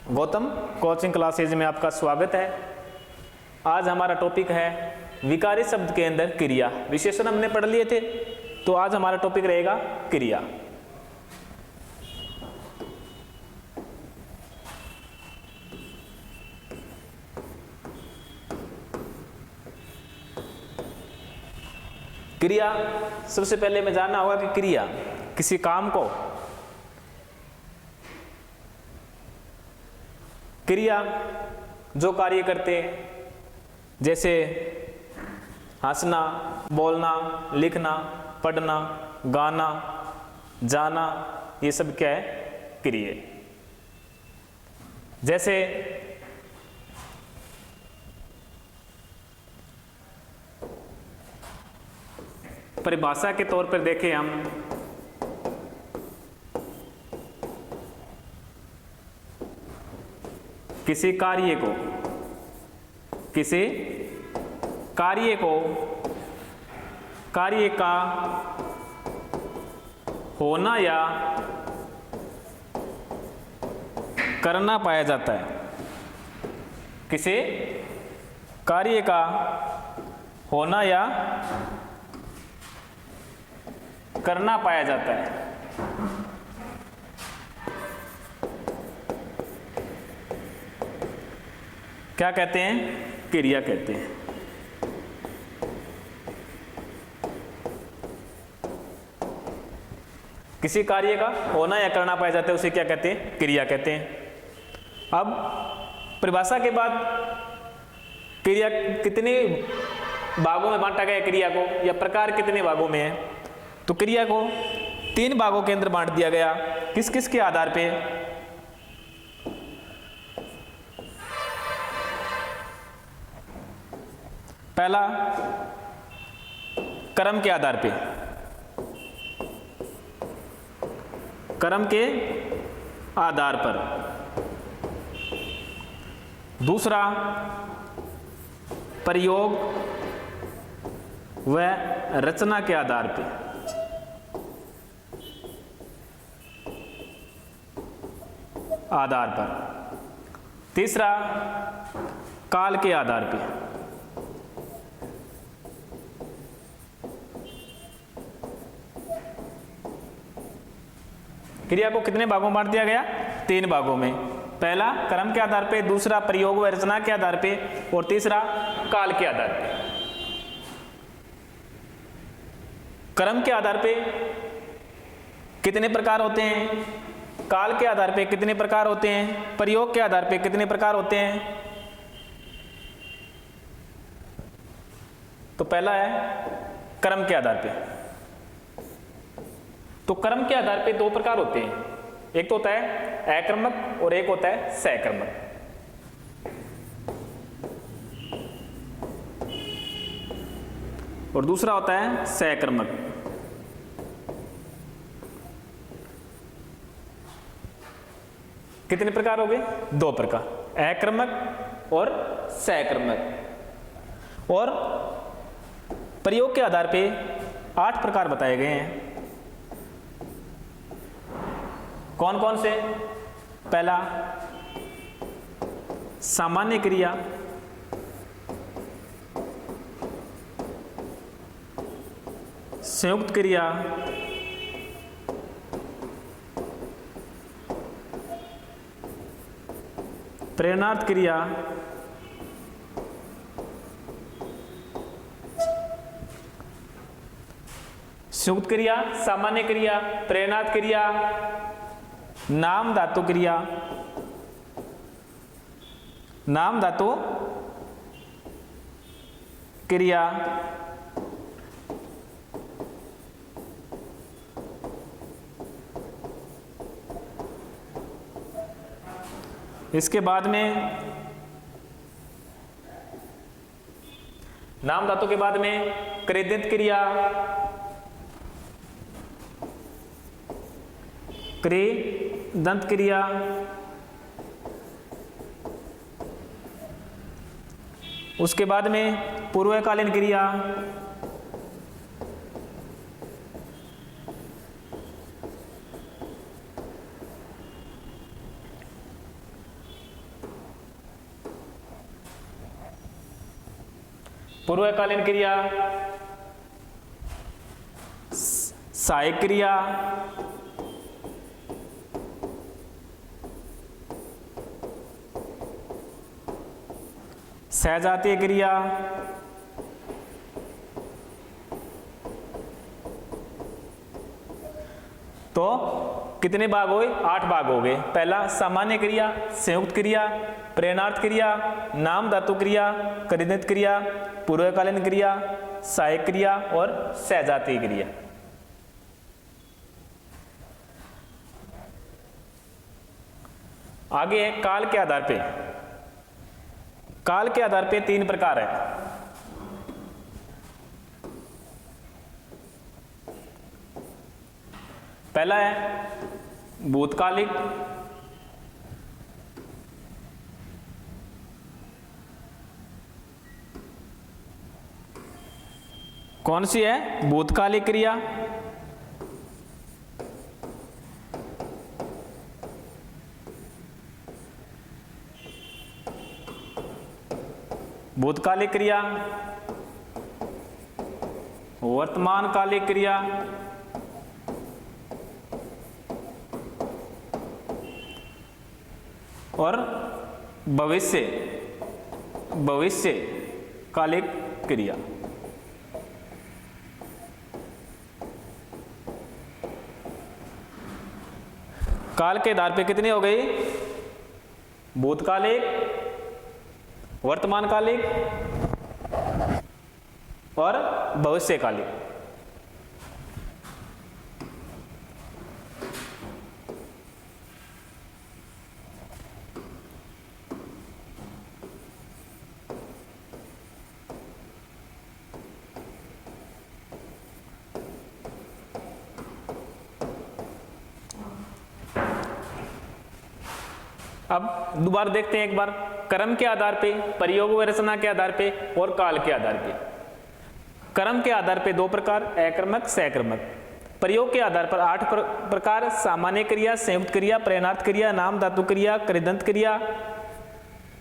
Gautam coaching classes में आपका स्वागत है। आज हमारा टॉपिक है विकारी शब्द के अंदर क्रिया। विशेषण हमने पढ़ लिए थे, तो आज हमारा टॉपिक रहेगा क्रिया। क्रिया, सबसे पहले में जानना होगा कि क्रिया किसी काम को, क्रिया जो कार्य करते हैं, जैसे हंसना, बोलना, लिखना, पढ़ना, गाना, जाना, ये सब क्या है? क्रिया। जैसे परिभाषा के तौर पर देखें हम, किसी कार्य को, किसी कार्य को, कार्य का होना या करना पाया जाता है। किसी कार्य का होना या करना पाया जाता है। क्या कहते हैं? क्रिया कहते हैं। किसी कार्य का होना या करना पाया जाता है, उसे क्या कहते हैं? क्रिया कहते हैं। अब परिभाषा के बाद क्रिया कितने भागों में बांटा गया? क्रिया को या प्रकार कितने भागों में है? तो क्रिया को 3 भागों के अंदर बांट दिया गया। किस किस के आधार पे? पहला, कर्म के आधार पे, कर्म के आधार पर। दूसरा, प्रयोग व रचना के आधार पे। तीसरा, काल के आधार पे। क्रिया को कितने भागों में बांट दिया गया? 3 भागों में। पहला कर्म के आधार पे, दूसरा प्रयोग व रचना के आधार पे, और तीसरा काल के आधार पे। कर्म के आधार पे कितने प्रकार होते हैं? काल के आधार पे कितने प्रकार होते हैं? प्रयोग के आधार पे कितने प्रकार होते हैं? तो पहला है कर्म के आधार पे। तो कर्म के आधार पे 2 प्रकार होते हैं, एक तो होता है अकर्मक और एक होता है सकर्मक। और दूसरा होता है सकर्मक। कितने प्रकार हो गए? 2 प्रकार, अकर्मक और सकर्मक। और प्रयोग के आधार पे 8 प्रकार बताए गए हैं। कौन कौन से? पहला, सामान्य क्रिया, संयुक्त क्रिया, प्रेरणार्थ क्रिया, संयुक्त क्रिया, सामान्य क्रिया, प्रेरणार्थ क्रिया, नाम धातु क्रिया, नाम धातु क्रिया, इसके बाद में नाम धातु के बाद में कृदंत क्रिया, कृदंत क्रिया, उसके बाद में पूर्वकालीन क्रिया, पूर्वकालीन क्रिया, सहायक क्रिया, सहजातीय क्रिया, तो कितने भाग हुए? 8 भाग हो गए। पहला सामान्य क्रिया, संयुक्त क्रिया, प्रेरणार्थ क्रिया, नाम धातु क्रिया, कृदंत क्रिया, पूर्वकालीन क्रिया, सहायक क्रिया और सहजातीय क्रिया। आगे है काल के आधार पे। काल के आधार पे 3 प्रकार है। पहला है भूतकालिक, कौन सी है? भूतकालिक क्रिया। भूतकालिक क्रिया, वर्तमानकालिक क्रिया और भविष्यकालिक क्रिया। काल के आधार पे कितनी हो गई? भूतकालिक, वर्तमानकालिक और भविष्यकालिक। अब दोबारा देखते हैं एक बार, क्रम के आधार पे, प्रयोग व रचना के आधार पे और काल के आधार पे। क्रम के आधार पे 2 प्रकार, अक्रमक, सहक्रमक। प्रयोग के आधार पर 8 प्रकार, सामान्य क्रिया, संयुक्त क्रिया, प्रेरणार्थ क्रिया, नाम धातु क्रिया, कृदंत क्रिया,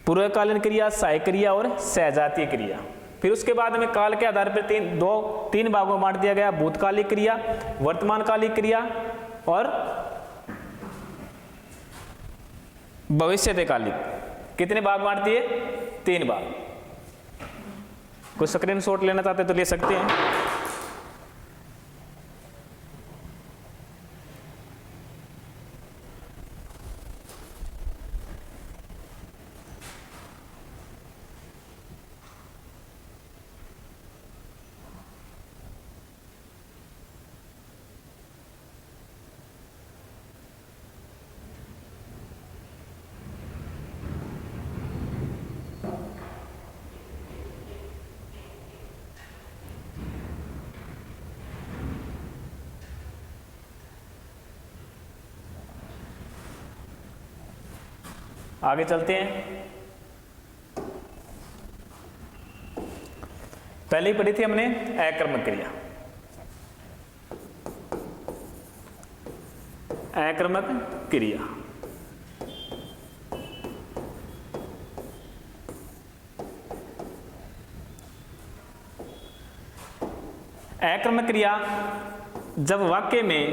पूर्वकालीन क्रिया, सहायक क्रिया और सहजातीय क्रिया। फिर उसके बाद में काल के आधार पर 3 भागों में बांट दिया गया, भूतकालिक क्रिया, वर्तमानकालिक क्रिया और भविष्यकालिक। कितने भाग बांट दिए? 3 भाग। कोई स्क्रीनशॉट लेना चाहते तो ले सकते हैं। आगे चलते हैं। पहले ही पढ़ी थी हमने अक्रमक क्रिया। अक्रमक क्रिया, अक्रमक क्रिया जब वाक्य में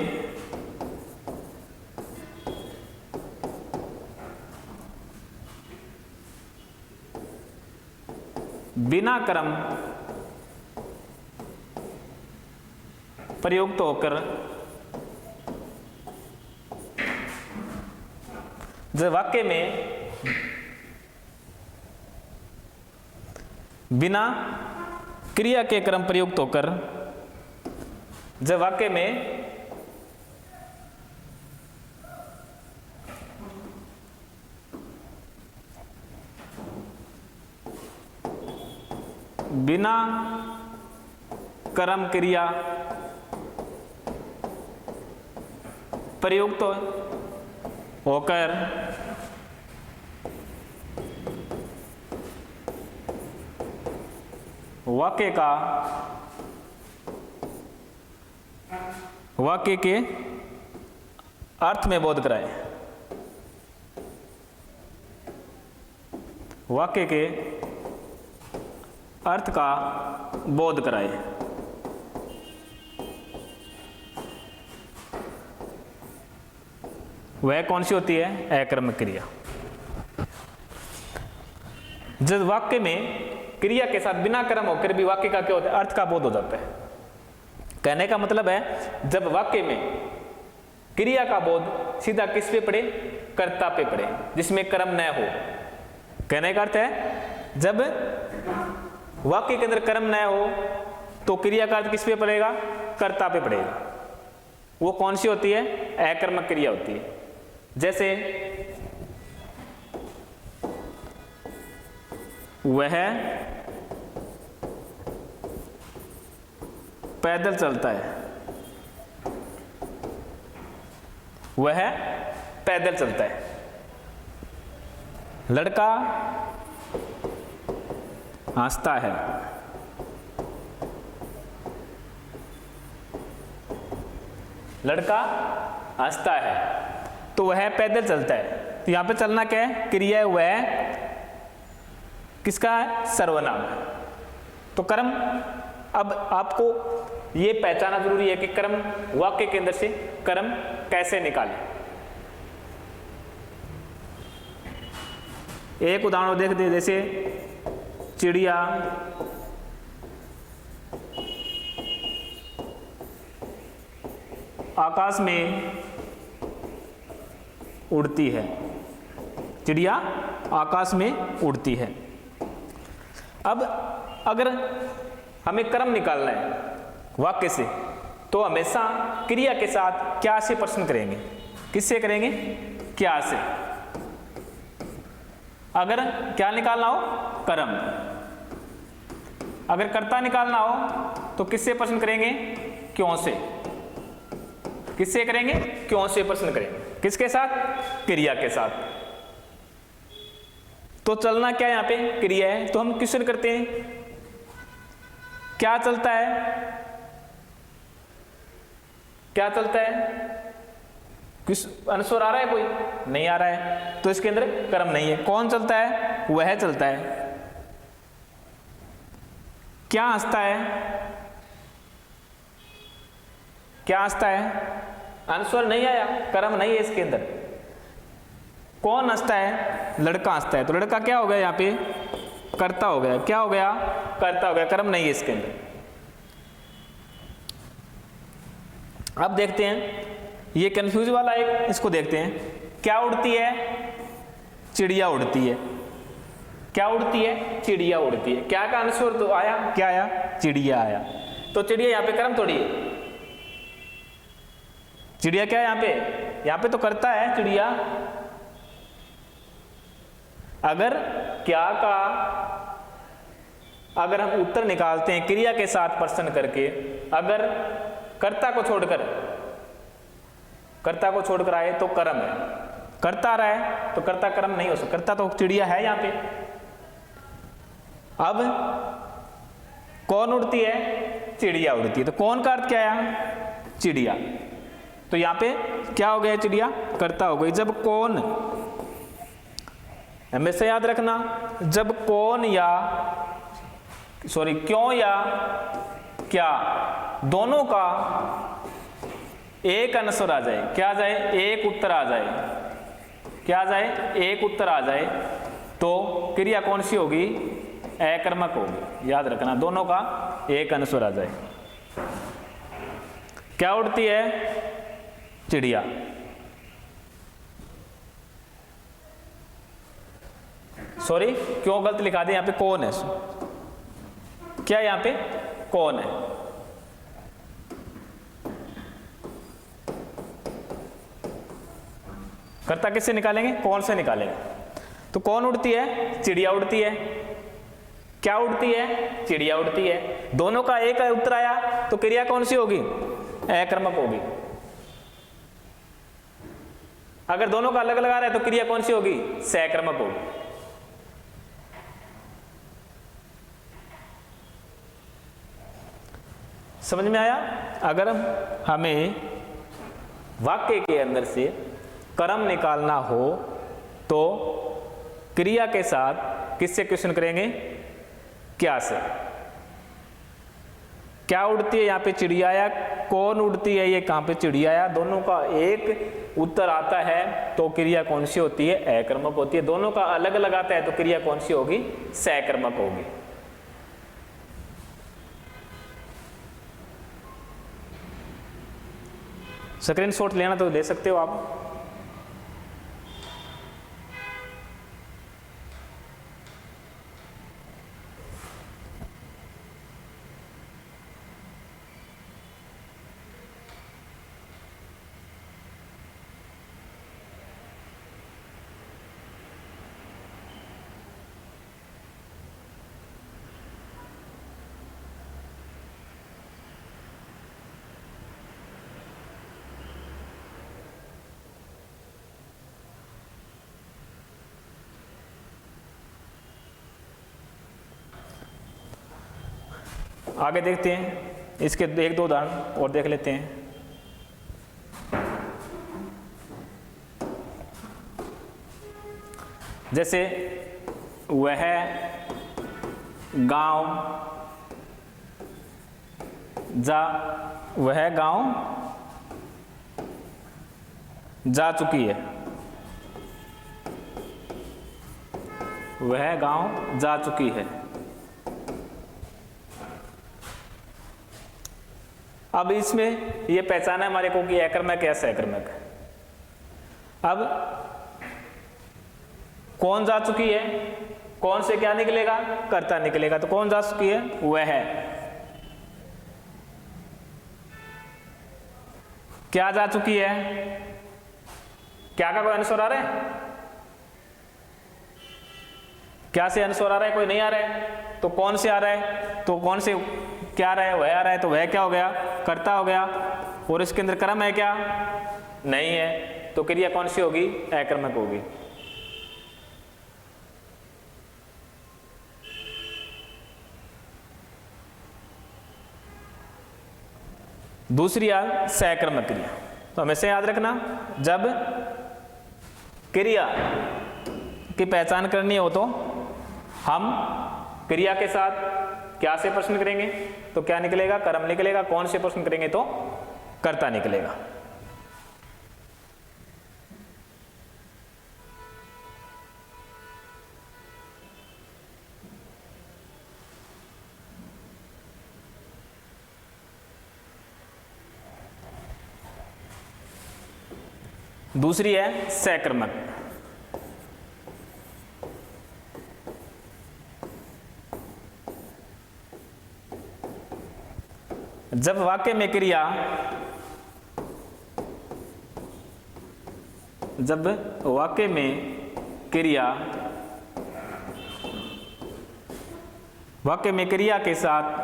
बिना क्रम प्रयुक्त होकर जब वाक्य में बिना क्रिया के क्रम प्रयुक्त होकर जब वाक्य में बिना कर्म क्रिया प्रयुक्त होकर वाक्य के अर्थ में बोध कराए, वाक्य के अर्थ का बोध कराए। वह कौन सी होती है? अकर्मक क्रिया। जब वाक्य में क्रिया के साथ बिना कर्म होकर भी वाक्य का क्या होता है? अर्थ का बोध हो जाता है। कहने का मतलब है जब वाक्य में क्रिया का बोध सीधा किस पे पड़े? कर्ता पे पड़े, जिसमें कर्म न हो। कहने का अर्थ है जब वाक्य के अंदर कर्म न हो तो क्रिया का अर्थ किस पे पड़ेगा? कर्ता पे पड़ेगा। वो कौन सी होती है? अकर्मक क्रिया होती है। जैसे वह पैदल चलता है, वह पैदल चलता है। लड़का हंसता है, लड़का हंसता है, तो वह पैदल चलता है। तो यहां पे चलना क्या है? क्रिया है, वह किसका है? सर्वनाम है। तो कर्म, अब आपको ये पहचाना जरूरी है कि कर्म, वाक्य के अंदर से कर्म कैसे निकालें। एक उदाहरण देख दे, जैसे चिड़िया आकाश में उड़ती है, चिड़िया आकाश में उड़ती है। अब अगर हमें कर्म निकालना है वाक्य से, तो हमेशा क्रिया के साथ क्या से प्रश्न करेंगे? किससे करेंगे? क्या से। अगर क्या निकालना हो? कर्म। अगर कर्ता निकालना हो तो किससे प्रश्न करेंगे? क्यों से। किससे करेंगे? क्यों से प्रश्न करेंगे। किसके साथ? क्रिया के साथ। तो चलना क्या यहां पे? क्रिया है, तो हम क्वेश्चन करते हैं क्या चलता है? क्या चलता है? किस अनुस्वर आ रहा है? कोई नहीं आ रहा है, तो इसके अंदर कर्म नहीं है। कौन चलता है? वह चलता है। क्या हंसता है? क्या हंसता है? अनुस्वर नहीं आया, कर्म नहीं है इसके अंदर। कौन हंसता है? लड़का हंसता है, तो लड़का क्या हो गया? यहां पे कर्ता हो गया। क्या हो गया? कर्ता हो गया। कर्म नहीं है इसके अंदर। अब देखते हैं, ये कंफ्यूज वाला एक, इसको देखते हैं। क्या उड़ती है? चिड़िया उड़ती है। क्या उड़ती है? चिड़िया उड़ती है। क्या का अनुस्वर तो आया? क्या आया? चिड़िया आया। तो चिड़िया यहां पे कर्म थोड़ी है। चिड़िया क्या है यहां पे? यहां पे तो करता है चिड़िया। अगर क्या का अगर हम उत्तर निकालते हैं क्रिया के साथ प्रश्न करके, अगर कर्ता को छोड़कर आए तो कर्म है। कर्ता आ रहा है तो कर्ता कर्म नहीं हो सकता। कर्ता तो चिड़िया है यहां पे। अब कौन उड़ती है? चिड़िया उड़ती है। तो कौन का अर्थ क्या है? चिड़िया। तो यहां पे क्या हो गया? चिड़िया कर्ता हो गई। जब कौन, हमेशा याद रखना, जब कौन या क्यों या क्या दोनों का एक अनुस्वर आ जाए, क्या आ जाए? एक उत्तर आ जाए। क्या आ जाए? एक उत्तर आ जाए, तो क्रिया कौन सी होगी? अकर्मक होगी। याद रखना, दोनों का एक अनुस्वर आ जाए। क्या उड़ती है? चिड़िया। सॉरी, क्यों गलत लिखा दिया? यहां पे कौन है। क्या यहां पे? कौन है। कर्ता किससे निकालेंगे? कौन से निकालेंगे। तो कौन उड़ती है? चिड़िया उड़ती है। क्या उड़ती है? चिड़िया उड़ती है। दोनों का एक उत्तर आया, तो क्रिया कौन सी होगी? अकर्मक होगी। अगर दोनों का अलग अलग आ रहा है तो क्रिया कौन सी होगी? सकर्मक होगी। समझ में आया? अगर हमें वाक्य के अंदर से कर्म निकालना हो तो क्रिया के साथ किससे क्वेश्चन करेंगे? क्या से। क्या उड़ती है यहाँ पे चिड़िया, या कौन उड़ती है ये कहाँ पे चिड़िया, या दोनों का एक उत्तर आता है तो क्रिया कौन सी होती है, अकर्मक होती है। दोनों का अलग अलग आता है तो क्रिया कौन सी होगी, सकर्मक होगी। स्क्रीनशॉट लेना तो ले सकते हो आप। आगे देखते हैं, इसके एक दो उदाहरण और देख लेते हैं। जैसे वह गांव वह गांव जा चुकी है, वह गांव जा चुकी है। अब इसमें ये पहचाना है हमारे को कि अकर्मक या सकर्मक। अब कौन जा चुकी है, कौन से क्या निकलेगा, कर्ता निकलेगा। तो कौन जा चुकी है, वह है। क्या जा चुकी है, क्या का कोई अनुस्वार आ रहा है, क्या से अनुस्वार आ रहा है, कोई नहीं आ रहा है। तो कौन से आ रहा है, तो कौन से क्या आ रहा है, वह आ रहा है। तो वह क्या हो गया, कर्ता हो गया। और इसके अंदर कर्म है क्या, नहीं है। तो क्रिया कौन सी होगी, अकर्मक होगी। दूसरी आ सकर्मक क्रिया। तो हमेशा याद रखना, जब क्रिया की पहचान करनी हो तो हम क्रिया के साथ क्या से प्रश्न करेंगे, तो क्या निकलेगा, कर्म निकलेगा। कौन से प्रश्न करेंगे तो कर्ता निकलेगा। दूसरी है सकर्मक। जब वाक्य में क्रिया, जब वाक्य में क्रिया, वाक्य में क्रिया के साथ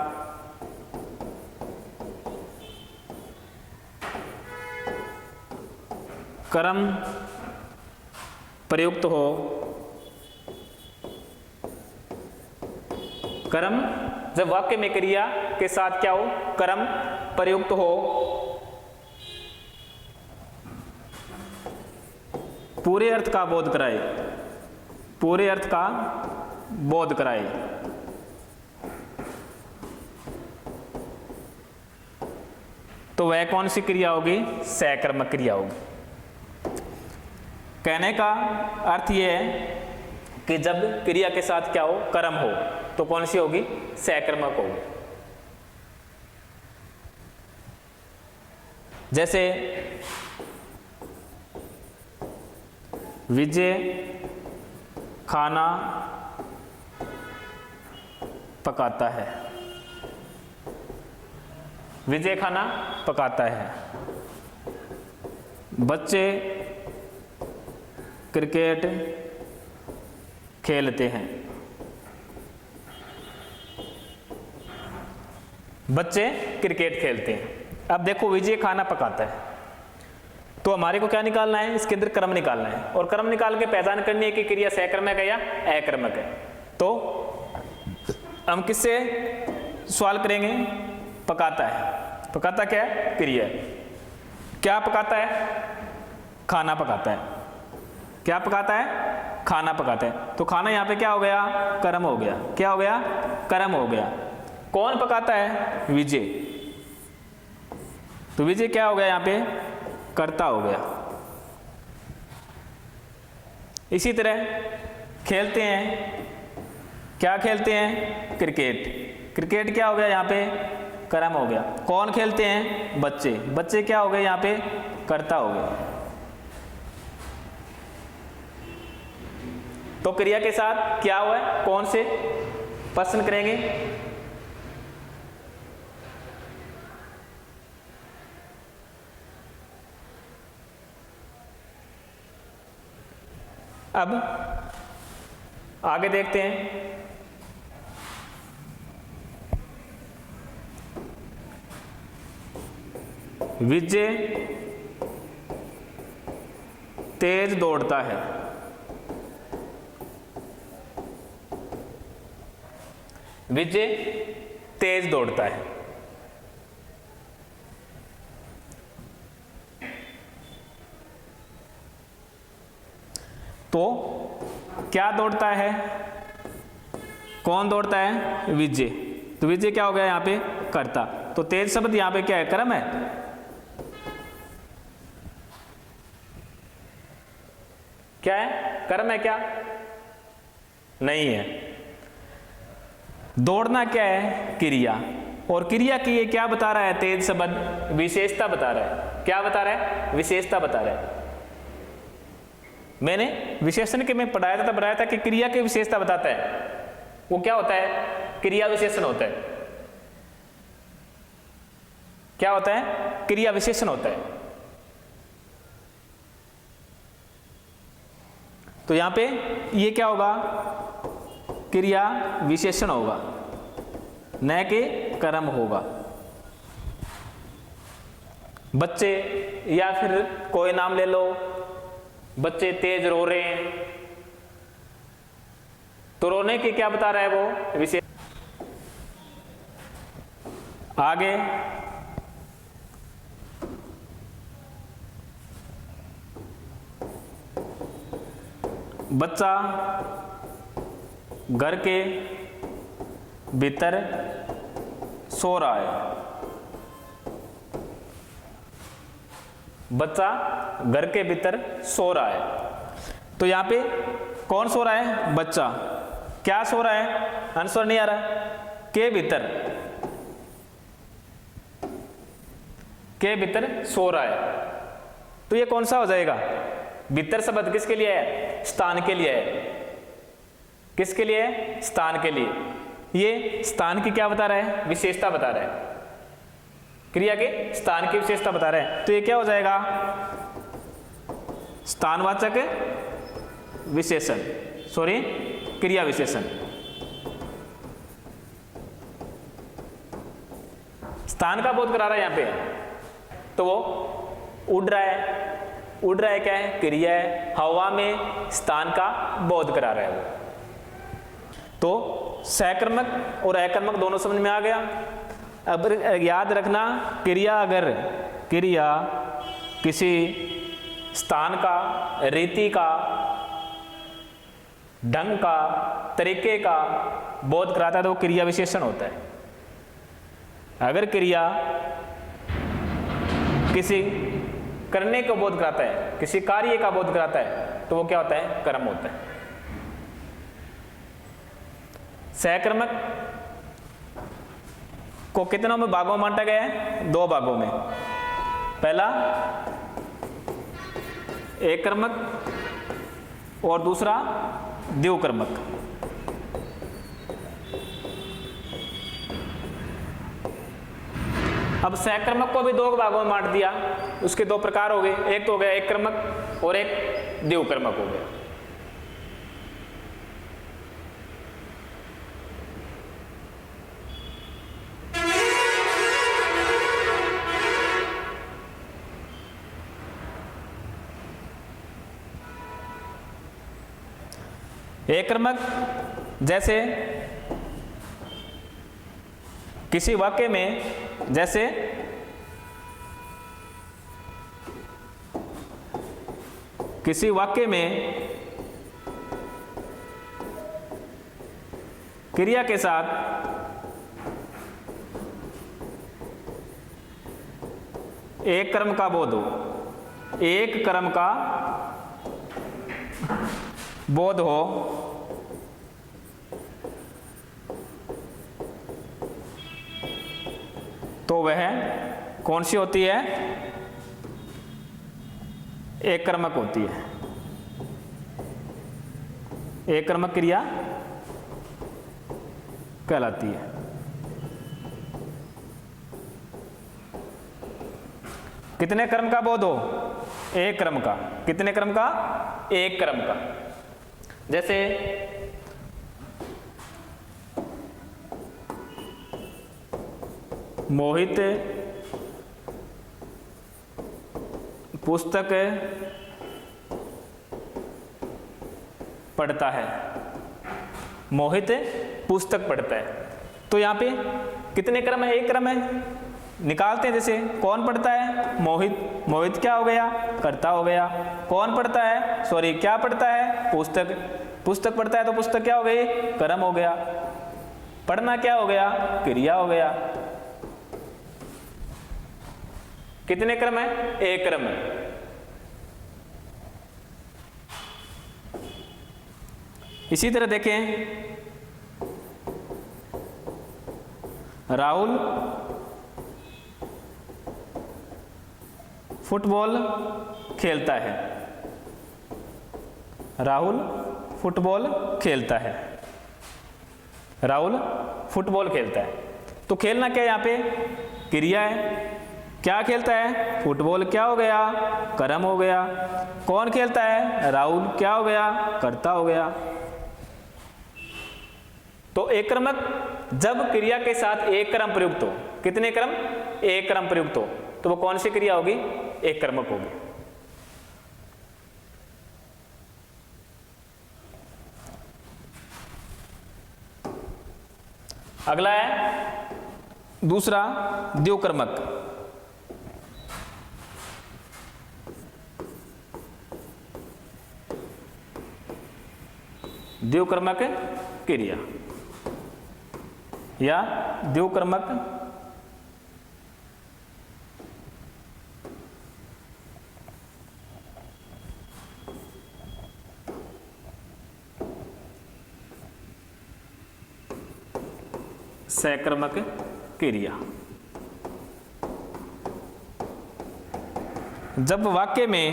कर्म प्रयुक्त हो, कर्म, जब वाक्य में क्रिया के साथ क्या हो, कर्म प्रयुक्त हो, पूरे अर्थ का बोध कराए, पूरे अर्थ का बोध कराए। तो वह कौन सी क्रिया होगी, सकर्मक क्रिया होगी। कहने का अर्थ यह है कि जब क्रिया के साथ क्या हो, कर्म हो, तो कौन सी होगी, सकर्मक होगी। जैसे विजय खाना पकाता है, विजय खाना पकाता है। बच्चे क्रिकेट खेलते हैं, बच्चे क्रिकेट खेलते हैं। अब देखो विजय खाना पकाता है, तो हमारे को क्या निकालना है, इसके अंदर कर्म निकालना है। और कर्म निकाल के पहचान करनी है कि क्रिया सकर्मक है या अकर्मक है। तो हम किससे सवाल करेंगे, पकाता है। पकाता क्या है, क्रिया। क्या पकाता है, खाना पकाता है। क्या पकाता है? खाना पकाता है। तो खाना यहाँ पे क्या हो गया? कर्म हो गया। क्या हो गया? कर्म हो गया। कौन पकाता है? विजय। तो विजय क्या हो गया यहाँ पे? कर्ता हो गया। इसी तरह खेलते हैं, क्या खेलते हैं? क्रिकेट। क्रिकेट क्या हो गया यहाँ पे? कर्म हो गया। कौन खेलते हैं? बच्चे। बच्चे क्या हो गए यहाँ पे? कर्ता हो गए। तो क्रिया के साथ क्या हुआ है? कौन से प्रश्न करेंगे? अब आगे देखते हैं। विजय तेज दौड़ता है। विजय तेज दौड़ता है। तो क्या दौड़ता है? कौन दौड़ता है? विजय। तो विजय क्या हो गया यहाँ पे? कर्ता। तो तेज शब्द यहाँ पे क्या है? कर्म है। क्या है? कर्म है क्या? नहीं है। दौड़ना क्या है? क्रिया। और क्रिया की ये क्या बता रहा है? तेज शब्द विशेषता बता रहा है। क्या बता रहा है? विशेषता बता रहा है। मैंने विशेषण के में पढ़ाया था, तब बताया था कि क्रिया की विशेषता बताता है। वो क्या होता है? क्रिया विशेषण होता है। क्या होता है? क्रिया विशेषण होता है। तो यहां पे ये क्या होगा? क्रिया विशेषण होगा, न कि कर्म होगा। बच्चे, या फिर कोई नाम ले लो, बच्चे तेज रो रहे हैं, तो रोने की क्या बता रहा है? वो विशेष। आगे बच्चा घर के भीतर सो रहा है। बच्चा घर के भीतर सो रहा है। तो यहां पे कौन सो रहा है? बच्चा। क्या सो रहा है? आंसर नहीं आ रहा। के भीतर, के भीतर सो रहा है। तो ये कौन सा हो जाएगा? भीतर शब्द किसके लिए है? स्थान के लिए है। किसके लिए है? स्थान के लिए। ये स्थान की क्या बता रहा है? विशेषता बता रहा है। क्रिया के स्थान की विशेषता बता रहा है। तो ये क्या हो जाएगा? स्थानवाचक विशेषण, सॉरी क्रिया विशेषण। स्थान का बोध करा रहा है यहां पे। तो वो उड़ रहा है। उड़ रहा है क्या है? क्रिया है। हवा में स्थान का बोध करा रहा है वो। तो सकर्मक और अकर्मक दोनों समझ में आ गया। अब याद रखना, क्रिया अगर क्रिया किसी स्थान का, रीति का, ढंग का, तरीके का बोध कराता है तो वो क्रिया विशेषण होता है। अगर क्रिया किसी करने को बोध कराता है, किसी कार्य का बोध कराता है, तो वो क्या होता है? कर्म होता है। सकर्मक को कितनों में भागों में बांटा गया है? 2 भागों में। पहला एकर्मक और दूसरा द्विकर्मक। अब सकर्मक को भी 2 भागों में बांट दिया। उसके 2 प्रकार हो गए। एक तो हो गया एककर्मक और एक द्विकर्मक हो गया। एककर्मक जैसे किसी वाक्य में, जैसे किसी वाक्य में क्रिया के साथ एक कर्म का बोध हो, एक कर्म का बोध हो तो वह कौन सी होती है? एक कर्मक होती है। एक कर्मक क्रिया कहलाती है। कितने कर्म का बोध हो? एक कर्म का। कितने कर्म का? एक कर्म का। जैसे मोहित पुस्तक पढ़ता है। मोहित पुस्तक पढ़ता है। तो यहाँ पे कितने क्रम है? एक क्रम है। निकालते हैं। जैसे कौन पढ़ता है? मोहित। मोहित क्या हो गया? कर्ता हो गया। कौन पढ़ता है? सॉरी, क्या पढ़ता है? पुस्तक। पुस्तक पढ़ता है तो पुस्तक क्या हो गई? कर्म हो गया। पढ़ना क्या हो गया? क्रिया हो गया। कितने क्रम है? एक क्रम है। इसी तरह देखें, राहुल फुटबॉल खेलता है। राहुल फुटबॉल खेलता है। राहुल फुटबॉल खेलता है। तो खेलना क्या है? यहाँ पे क्रिया है। क्या खेलता है? फुटबॉल। क्या हो गया? कर्म हो गया। कौन खेलता है? राहुल। क्या हो गया? कर्ता हो गया। तो एक क्रमक जब क्रिया के साथ एक कर्म प्रयुक्त हो, कितने क्रम? एक कर्म प्रयुक्त हो, तो वो कौन सी क्रिया होगी? एक कर्मक होगी। अगला है दूसरा, द्योकर्मक। द्योकर्मक क्रिया या द्योकर्मक सकर्मक क्रिया। जब वाक्य में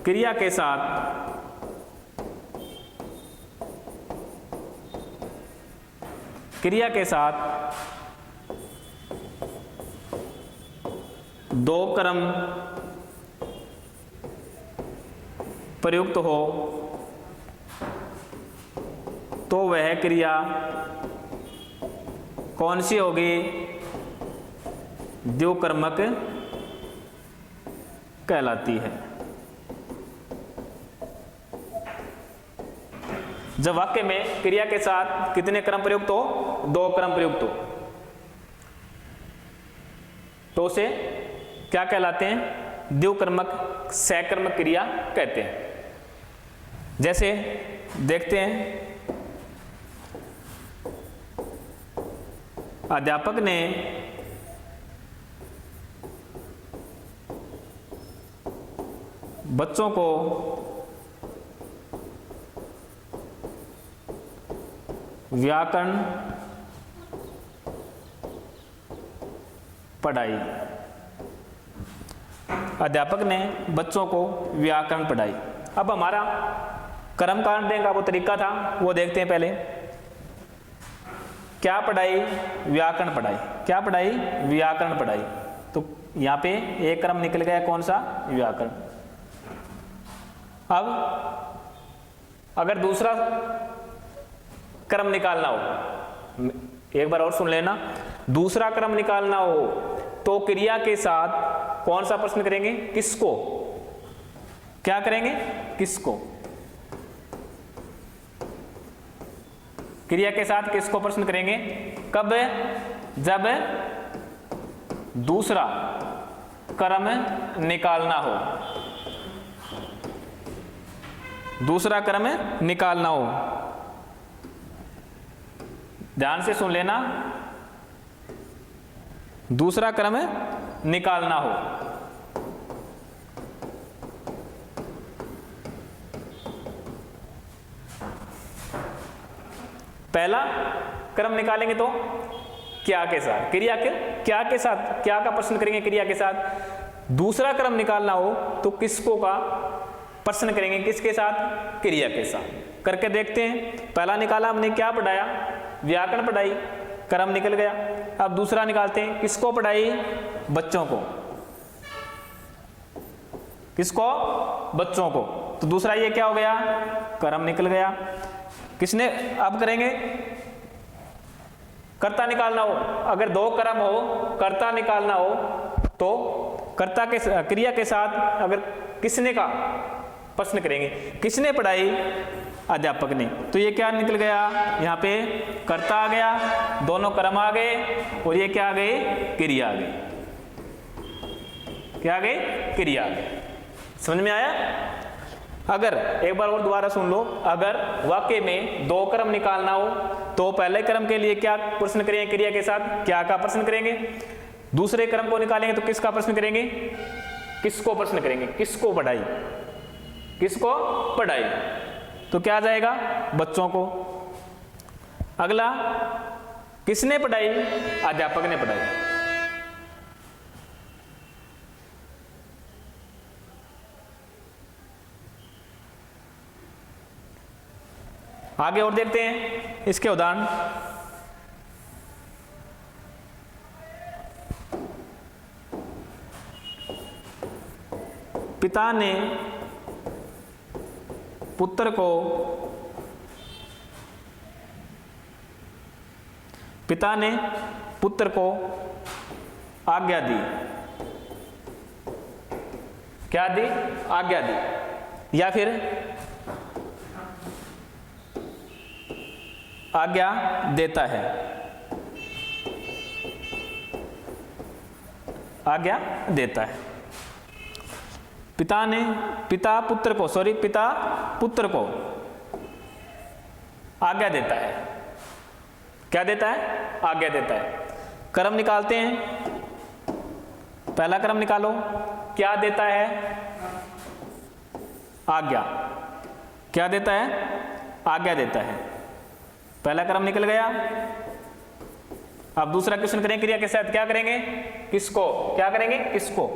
क्रिया के साथ दो कर्म प्रयुक्त हो तो वह क्रिया कौन सी होगी? द्योकर्मक कहलाती है। जब वाक्य में क्रिया के साथ कितने क्रम प्रयुक्त हो? दो क्रम प्रयुक्त हो, तो उसे क्या कहलाते हैं? द्योकर्मक सकर्मक क्रिया कहते हैं। जैसे देखते हैं, अध्यापक ने बच्चों को व्याकरण पढ़ाई। अध्यापक ने बच्चों को व्याकरण पढ़ाई। अब हमारा कर्म कांड देने का वो तरीका था, वो देखते हैं पहले। क्या पढ़ाई? व्याकरण पढ़ाई। क्या पढ़ाई? व्याकरण पढ़ाई। तो यहाँ पे एक क्रम निकल गया, कौन सा? व्याकरण। अब अगर दूसरा क्रम निकालना हो, एक बार और सुन लेना, दूसरा क्रम निकालना हो तो क्रिया के साथ कौन सा प्रश्न करेंगे? किसको? क्या करेंगे? किसको? क्रिया के साथ किसको प्रश्न करेंगे? कब? जब दूसरा क्रम निकालना हो, दूसरा क्रम निकालना हो। ध्यान से सुन लेना, दूसरा क्रम निकालना हो। पहला क्रम निकालेंगे तो क्या के साथ, क्रिया के क्या के साथ, क्या का प्रश्न करेंगे क्रिया के साथ। दूसरा क्रम निकालना हो तो किसको का प्रश्न करेंगे, किसके साथ, क्रिया के साथ। करके देखते हैं। पहला निकाला हमने, क्या पढ़ाया, व्याकरण पढ़ाई, क्रम निकल गया। अब दूसरा निकालते हैं, किसको पढ़ाई, बच्चों को, किसको, बच्चों को। तो दूसरा ये क्या हो गया, क्रम निकल गया। किसने, अब करेंगे कर्ता निकालना हो। अगर दो क्रम हो, कर्ता निकालना हो तो कर्ता के क्रिया के साथ अगर किसने का प्रश्न करेंगे, किसने पढ़ाई, अध्यापक ने। तो ये क्या निकल गया, यहाँ पे कर्ता आ गया, दोनों क्रम आ गए और ये क्या आ गए, क्रिया आ गई। क्या आ गई, क्रिया आ गई। समझ में आया। अगर एक बार और दोबारा सुन लो, अगर वाक्य में दो क्रम निकालना हो तो पहले क्रम के लिए क्या प्रश्न करेंगे, क्रिया के साथ क्या का प्रश्न करेंगे। दूसरे क्रम को निकालेंगे तो किसका प्रश्न करेंगे, किसको प्रश्न करेंगे, किसको पढ़ाई, किसको पढ़ाई। तो क्या आ जाएगा, बच्चों को। अगला, किसने पढ़ाई, अध्यापक ने पढ़ाई। आगे और देखते हैं इसके उदाहरण। पिता ने पुत्र को, पिता ने पुत्र को आज्ञा दी। क्या दी, आज्ञा दी। या फिर आज्ञा देता है, आज्ञा देता है। पिता ने, पिता पुत्र को, सॉरी, पिता पुत्र को आज्ञा देता है। क्या देता है, आज्ञा देता है। क्रम निकालते हैं। पहला क्रम निकालो, क्या देता है, आज्ञा। क्या देता है, आज्ञा देता है। पहला क्रम निकल गया। अब दूसरा क्वेश्चन करेंगे क्रिया के साथ, क्या करेंगे, किसको, क्या करेंगे, किसको,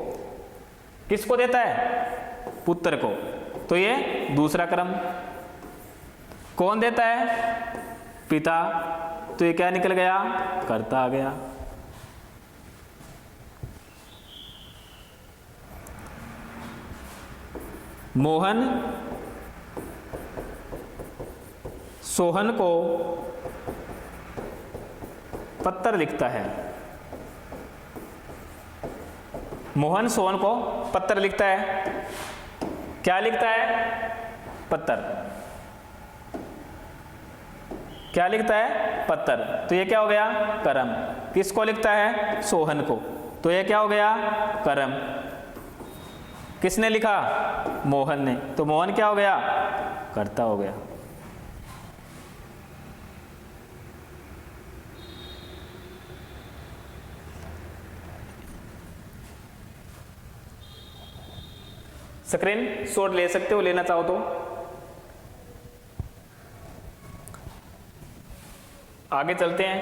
किसको देता है, पुत्र को। तो ये दूसरा क्रम। कौन देता है, पिता। तो ये क्या निकल गया, कर्ता आ गया। मोहन सोहन को पत्र लिखता है। मोहन सोहन को पत्र लिखता है। क्या लिखता है, पत्र। क्या लिखता है, पत्र। तो ये क्या हो गया, कर्म। किसको लिखता है, सोहन को। तो ये क्या हो गया, कर्म। किसने लिखा, मोहन ने। तो मोहन क्या हो गया, कर्ता हो गया। स्क्रीन शॉट ले सकते हो, लेना चाहो तो। आगे चलते हैं।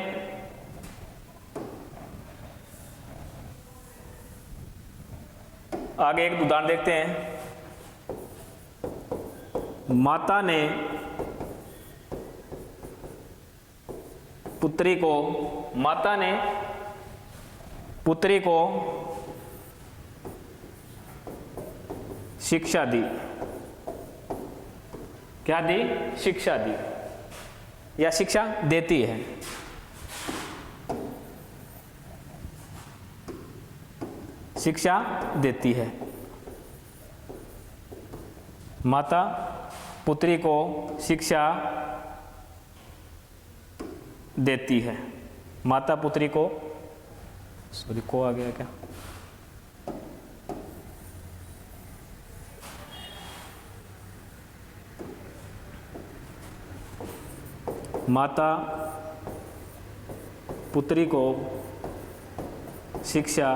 आगे एक उदाहरण देखते हैं। माता ने पुत्री को, माता ने पुत्री को शिक्षा दी। क्या दी, शिक्षा दी, या शिक्षा देती है। शिक्षा देती है। माता पुत्री को शिक्षा देती है। माता पुत्री को सॉरी को आ गया क्या? माता पुत्री को शिक्षा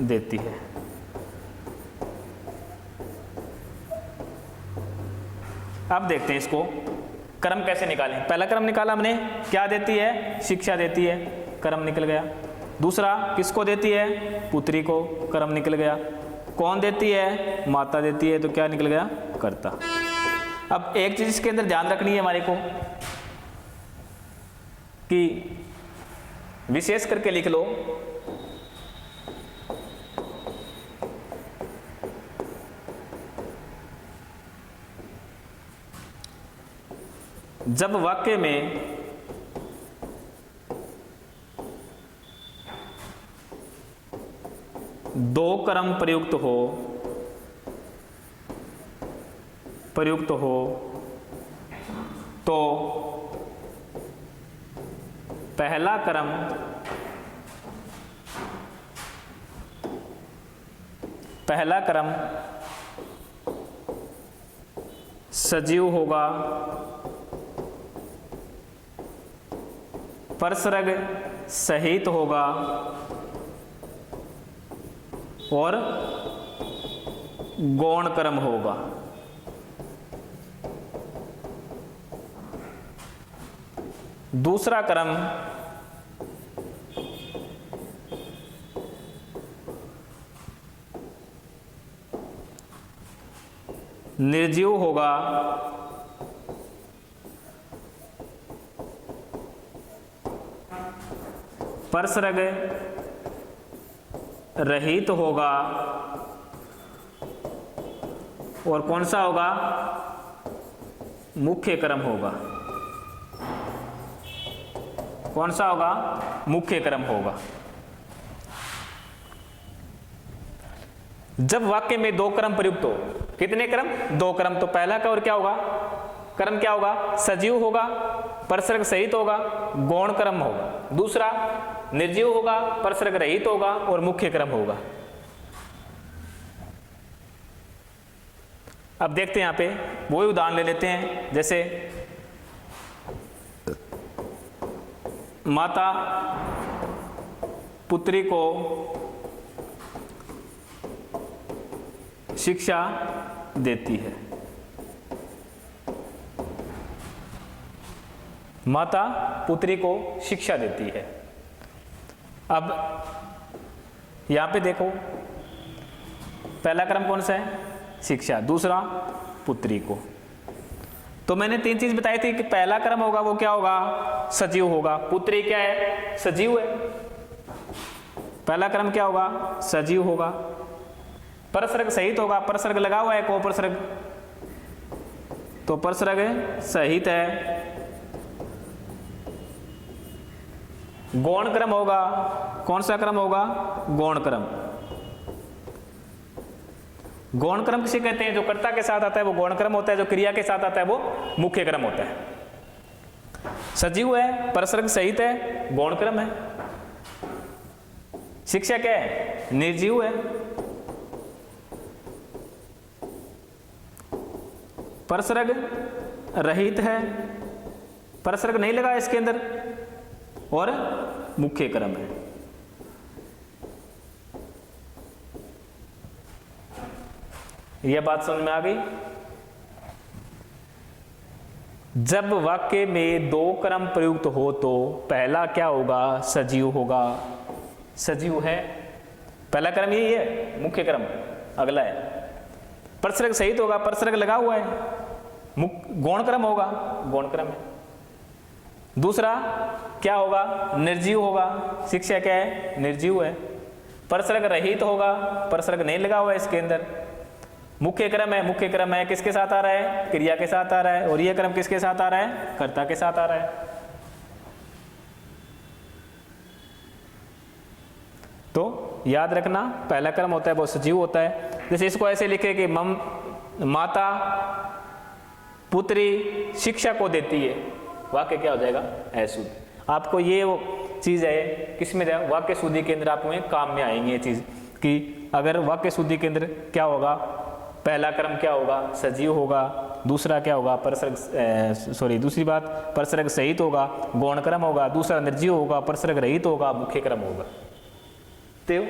देती है। अब देखते हैं इसको क्रम कैसे निकालें। पहला क्रम निकाला हमने, क्या देती है? शिक्षा देती है, क्रम निकल गया। दूसरा किसको देती है? पुत्री को, क्रम निकल गया। कौन देती है? माता देती है, तो क्या निकल गया? कर्ता। अब एक चीज इसके अंदर ध्यान रखनी है हमारे को कि विशेष करके लिख लो, जब वाक्य में दो क्रम प्रयुक्त हो तो पहला क्रम सजीव होगा, परसर्ग सहित होगा और गौण क्रम होगा। दूसरा क्रम निर्जीव होगा, परसर्ग रहित होगा और कौन सा होगा? मुख्य क्रम होगा। कौन सा होगा? मुख्य क्रम होगा। जब वाक्य में दो क्रम प्रयुक्त हो, कितने क्रम? दो क्रम। तो पहला का और क्या होगा? क्रम क्या होगा? सजीव होगा, परसर्ग सहित होगा, गौण क्रम होगा। दूसरा निर्जीव होगा, परसर्ग रहित होगा और मुख्य क्रम होगा। अब देखते हैं यहां पे वही उदाहरण ले लेते हैं। जैसे माता पुत्री को शिक्षा देती है। माता पुत्री को शिक्षा देती है। अब यहां पे देखो पहला क्रम कौन सा है? शिक्षा। दूसरा पुत्री को। तो मैंने तीन चीज बताई थी कि पहला क्रम होगा वो क्या होगा? सजीव होगा। पुत्री क्या है? सजीव है। पहला क्रम क्या होगा? सजीव होगा। परसर्ग सहित होगा, परसर्ग लगा हुआ है को परसर्ग, तो परसर्ग सहित है। गौण क्रम होगा, कौन सा क्रम होगा? गौण क्रम। गौण क्रम किसे कहते हैं? जो कर्ता के साथ आता है वो गौण क्रम होता है, जो क्रिया के साथ आता है वो मुख्य क्रम होता है। सजीव है, परसर्ग सहित है, गौण क्रम है। शिक्षा क्या है? निर्जीव है, परसर्ग रहित है, परसर्ग नहीं लगा इसके अंदर और मुख्य क्रम है। यह बात समझ में आ गई? जब वाक्य में दो क्रम प्रयुक्त हो तो पहला क्या होगा? सजीव होगा। सजीव है, पहला क्रम यही है, मुख्य क्रम अगला है। परसर्ग सहित होगा, परसर्ग लगा हुआ है, गौण क्रम होगा, गौण क्रम है। दूसरा क्या होगा? निर्जीव होगा। शिक्षा क्या है? निर्जीव है। परसर्ग रहित होगा, परसर्ग नहीं लगा हुआ है इसके अंदर। मुख्य क्रम है, मुख्य क्रम है किसके साथ आ रहा है? क्रिया के साथ आ रहा है। और यह क्रम किसके साथ आ रहा है? कर्ता के साथ आ रहा है। तो याद रखना पहला क्रम होता है वो सजीव होता है। जैसे इसको ऐसे लिखे कि माता पुत्री शिक्षा को देती है, वाक्य क्या हो जाएगा? अशुद्ध। आपको ये चीज़ है किस में जाए, वाक्य शुद्धि केंद्र आप में काम में आएंगे ये चीज़ कि अगर वाक्य शुद्धि केंद्र क्या होगा, पहला क्रम क्या होगा, सजीव होगा, दूसरा क्या होगा परसर्ग दूसरी बात परसर्ग सहित होगा, गौण क्रम होगा, दूसरा निर्जीव होगा, परसर्ग रहित होगा, मुख्य क्रम होगा। तो